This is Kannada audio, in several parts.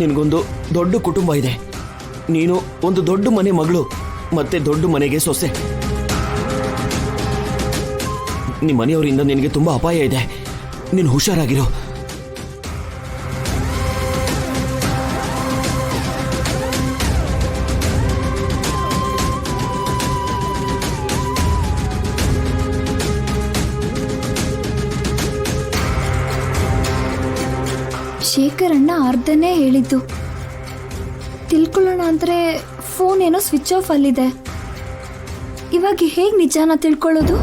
ನಿನಗೊಂದು ದೊಡ್ಡ ಕುಟುಂಬ ಇದೆ. ನೀನು ಒಂದು ದೊಡ್ಡ ಮನೆ ಮಗಳು, ಮತ್ತೆ ದೊಡ್ಡ ಮನೆಗೆ ಸೊಸೆ. ನಿಮ್ಮ ಮನೆಯವರಿಂದ ನಿನಗೆ ತುಂಬಾ ಅಪಾಯ ಇದೆ. ನೀನು ಹುಷಾರಾಗಿರೋ. ಶೇಖರ್ ಅಣ್ಣ ಅರ್ಧನೇ ಹೇಳಿದ್ದು. ತಿಳ್ಕೊಳ್ಳೋಣ ಅಂದ್ರೆ ಫೋನ್ ಏನೋ ಸ್ವಿಚ್ ಆಫ್ ಅಲ್ಲಿದೆ. ಇವಾಗ ಹೇಗೆ ನಿಜಾನ ತಿಳ್ಕೊಳ್ಳೋದು?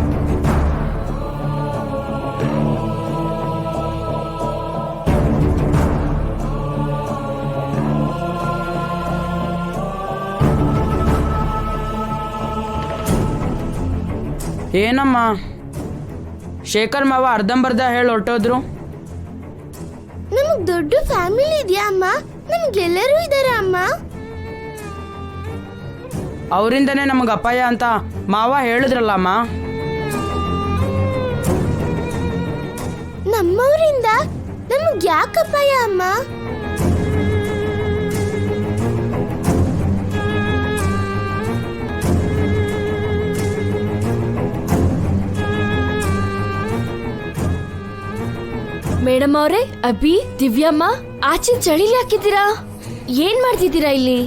ಏನಮ್ಮ ಶೇಖರ್ ಮಾವ ಅರ್ಧಂಬರ್ಧ ಹೇಳಿ ಹೊರಟೋದ್ರು. ನಮಗ್ ದೊಡ್ಡ ಫ್ಯಾಮಿಲಿ ಇದೆಯಾ ಅಮ್ಮ? ನಮ್ಗೆಲ್ಲರೂ ಇದಾರೆ ಅಮ್ಮ. ಅವರಿಂದನೇ ನಮಗೆ ಅಪಾಯ ಅಂತ ಮಾವ ಹೇಳಿದ್ರಲ್ಲ ಅಮ್ಮ. ನಮ್ಮವರಿಂದ ನಮಗ್ ಯಾಕೆ ಅಪಾಯ ಅಮ್ಮ? ಮೇಡಮ್ ಅವರೇ, ಅಭಿ, ದಿವ್ಯಮ್ಮ, ಆಚೆ ಚಳಿಲಿ ಹಾಕಿದ್ದೀರಾ? ಏನ್ ಮಾಡ್ತಿದ್ದೀರಾ ಇಲ್ಲಿ?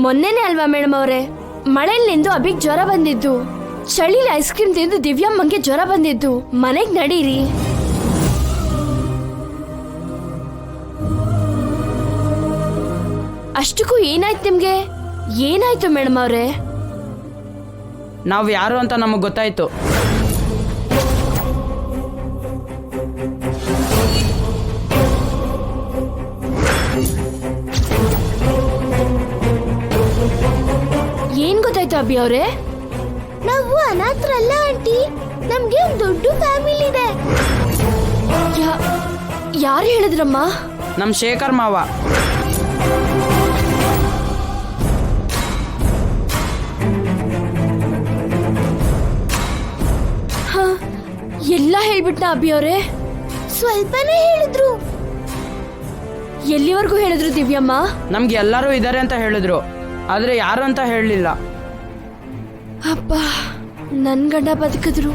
ಮೊನ್ನೆನೆ ಅಲ್ವಾ ಮೇಡಮ್ ಅವರೇ ಮಳೆಯಲ್ಲಿ ನಿಂದು ಅಭಿಗ್ ಜ್ವರ ಬಂದಿದ್ದು. ಚಳಿಲಿ ಐಸ್ ಕ್ರೀಮ್ ತಿಂದು ದಿವ್ಯಮ್ಮಂಗೆ ಜ್ವರ ಬಂದಿದ್ದು. ಮನೆಗ್ ನಡೀರಿ. ಅಷ್ಟಕ್ಕೂ ಏನಾಯ್ತು ನಿಮ್ಗೆ? ಏನಾಯ್ತು ಮೇಡಮ್ ಅವ್ರೆ? ನಾವು ಯಾರು ಅಂತ ನಮಗೆ ಗೊತ್ತಾಯ್ತು. ಏನ್ ಗೊತ್ತಾಯ್ತು ಅಭಿ ಅವ್ರೆ? ನಾವು ಅನಾಥರಲ್ಲ ಆಂಟಿ. ನಮ್ಗೆ ಒಂದು ದೊಡ್ಡ ಫ್ಯಾಮಿಲಿ ಇದೆ. ಯಾರು ಹೇಳಿದ್ರಮ್ಮ? ನಮ್ಮ ಶೇಖರ್ ಮಾವ. ಎಲ್ಲ ಹೇಳ್ಬಿಟ್ಟ ಅಭಿ ಅವ್ರೆ? ಸ್ವಲ್ಪನೇ ಹೇಳಿದ್ರು. ಎಲ್ಲಿವರೆಗೂ ಹೇಳಿದ್ರು ದಿವ್ಯಮ್ಮ? ನಮ್ಗೆ ಎಲ್ಲರೂ ಇದ್ದಾರೆ ಅಂತ ಹೇಳಿದ್ರು, ಆದ್ರೆ ಯಾರು ಅಂತ ಹೇಳಲಿಲ್ಲ. ಅಪ್ಪ, ನನ್ ಗಂಡ ಬದುಕಿದ್ರು.